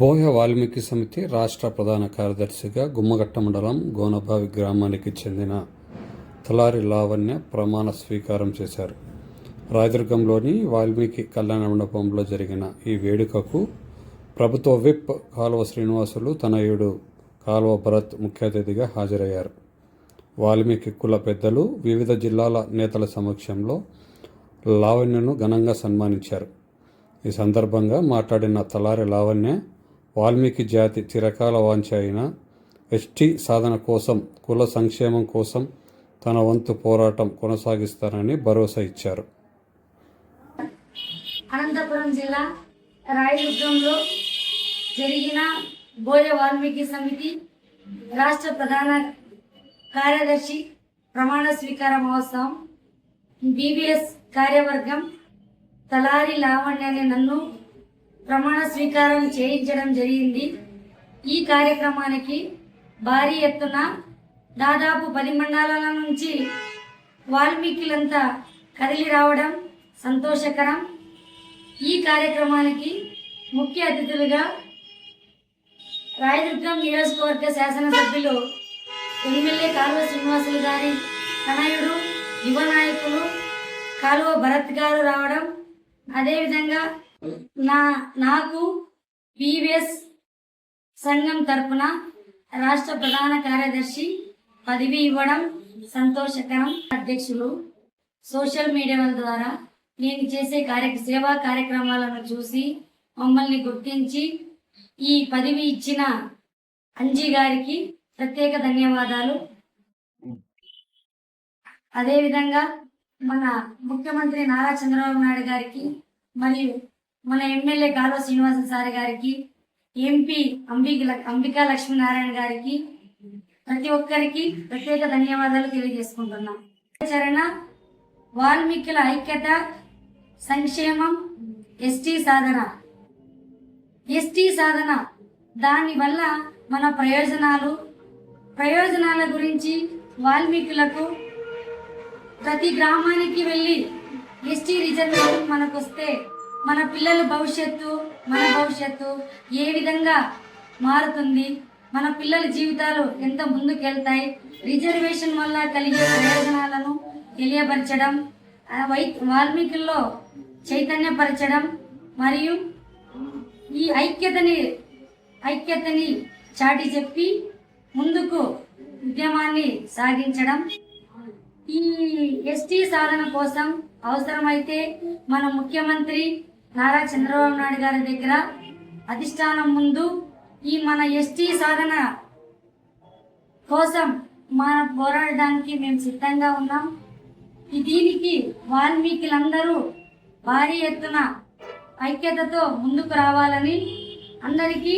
బోయ వాల్మీకి సమితి రాష్ట్ర ప్రధాన కార్యదర్శిగా గుమ్మగట్ట మండలం గోనబావి గ్రామానికి చెందిన తలారి లావణ్య ప్రమాణ స్వీకారం చేశారు. రాయదుర్గంలోని వాల్మీకి కళ్యాణ మండపంలో జరిగిన ఈ వేడుకకు ప్రభుత్వ విప్ కాలువ శ్రీనివాసులు తనయుడు కాలువ భరత్ ముఖ్య అతిథిగా హాజరయ్యారు. వాల్మీకి కుల పెద్దలు, వివిధ జిల్లాల నేతల సమక్షంలో లావణ్యను ఘనంగా సన్మానించారు. ఈ సందర్భంగా మాట్లాడిన తలారి లావణ్య, వాల్మీకి జాతి చిరకాల వాంఛ అయిన ఎస్టీ సాధన కోసం, కుల సంక్షేమం కోసం తన వంతు పోరాటం కొనసాగిస్తారని భరోసా ఇచ్చారు. అనంతపురం జిల్లా రాయదుర్గంలో జరిగిన బోయ వాల్మీకి సమితి రాష్ట్ర ప్రధాన కార్యదర్శి ప్రమాణ స్వీకార మహోత్సవం బీబీఎస్ కార్యవర్గం తలారి లావణ్య అనే నన్ను ప్రమాణ స్వీకారం చేయించడం జరిగింది. ఈ కార్యక్రమానికి భారీ ఎత్తున దాదాపు 10 మండలాల నుంచి వాల్మీకులంతా కదిలి రావడం సంతోషకరం. ఈ కార్యక్రమానికి ముఖ్య అతిథులుగా రాయదుర్గం నియోజకవర్గ శాసనసభ్యులు ఎమ్మెల్యే కాలువ శ్రీనివాసులు గారి తనయుడు యువ నాయకులు కాలువ భరత్ గారు రావడం, అదేవిధంగా నాకు బీవీఎస్ సంఘం తరఫున రాష్ట్ర ప్రధాన కార్యదర్శి పదవి ఇవ్వడం సంతోషకరం. అధ్యక్షులు సోషల్ మీడియాల ద్వారా నేను చేసే సేవా కార్యక్రమాలను చూసి మమ్మల్ని గుర్తించి ఈ పదవి ఇచ్చిన అంజీ గారికి ప్రత్యేక ధన్యవాదాలు. అదేవిధంగా మన ముఖ్యమంత్రి నారా చంద్రబాబు నాయుడు గారికి మరియు మన ఎమ్మెల్యే కాలువ శ్రీనివాస సార్ గారికి, ఎంపీ అంబికా లక్ష్మీనారాయణ గారికి, ప్రతి ఒక్కరికి ప్రత్యేక ధన్యవాదాలు తెలియజేసుకుంటున్నాం. చరణ వాల్మీకుల ఐక్యత, సంక్షేమం, ఎస్టీ సాధన దానివల్ల మన ప్రయోజనాల గురించి వాల్మీకులకు ప్రతి గ్రామానికి వెళ్ళి ఎస్టీ రిజర్వేషన్ మనకు వస్తే మన పిల్లల భవిష్యత్తు, మన భవిష్యత్తు ఏ విధంగా మారుతుంది, మన పిల్లల జీవితాలు ఎంత ముందుకెళ్తాయి, రిజర్వేషన్ వల్ల కలిగే ప్రయోజనాలను తెలియపరచడం, వాల్మీకుల్లో చైతన్యపరచడం మరియు ఈ ఐక్యతని చాటి చెప్పి ముందుకు ఉద్యమాన్ని సాగించడం. ఈ ఎస్టీ సాధన కోసం అవసరమైతే మన ముఖ్యమంత్రి నారా చంద్రబాబు నాయుడు గారి దగ్గర అధిష్టానం ముందు ఈ మన ఎస్టీ సాధన కోసం మనం పోరాడడానికి మేము సిద్ధంగా ఉన్నాం. దీనికి వాల్మీకులందరూ భారీ ఎత్తున ఐక్యతతో ముందుకు రావాలని అందరికీ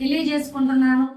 తెలియజేసుకుంటున్నాను.